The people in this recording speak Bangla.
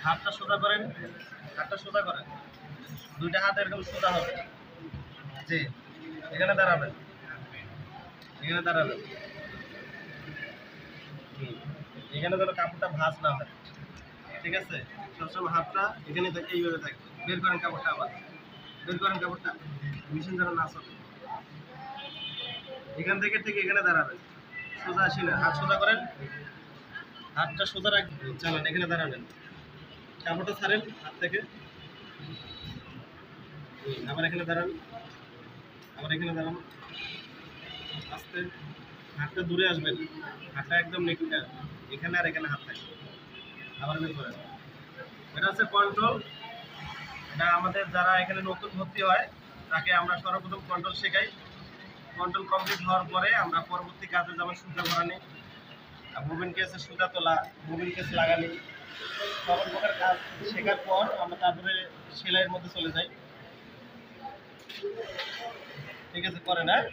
হাতটা সোজা করেন, হাতটা সোজা করেন, দুইটা হাত এরকম সোজা হবে। জি, এখানে দাঁড়াবেন, এখানে দাঁড়াবেন। এখানে যেন কাপড়টা ভাঁজ না হয়, ঠিক আছে? সবসময় হাতটা এখানে থাকে, এইভাবে থাকে। বের করেন কাপড়টা, আবার বের করেন কাপড়টা, মেশিন যেন না চলে। এখান থেকে ঠিক এখানে দাঁড়াবেন, সোজা আসিলেন, হাত সোজা করেন, হাতটা সোজা রাখবেন, চালান, এখানে দাঁড়াবেন, কাপড়টা ছাড়েন হাত থেকে, আবার এখানে দাঁড়ান, আবার এখানে দাঁড়ান, আস্তে, হাতটা দূরে আসবেন, হাতটা একদম এখানে আর এখানে হাত থাকবে, আবার বের করেন। এটা হচ্ছে কন্ট্রোল। এটা আমাদের যারা এখানে নতুন ভর্তি হয় তাকে আমরা সর্বপ্রথম কন্ট্রোল শেখাই। কন্ট্রোল কমপ্লিট হওয়ার পরে আমরা পরবর্তী কাজে যেমন সুতা ভরানি, মুভিং কেসে সুতা তোলা, মুভিং কেস লাগানি, সকল প্রকার কাজ শেখার পর আমরা তারপরে সেলাইয়ের মধ্যে চলে যাই। ঠিক আছে, করেন, হ্যাঁ।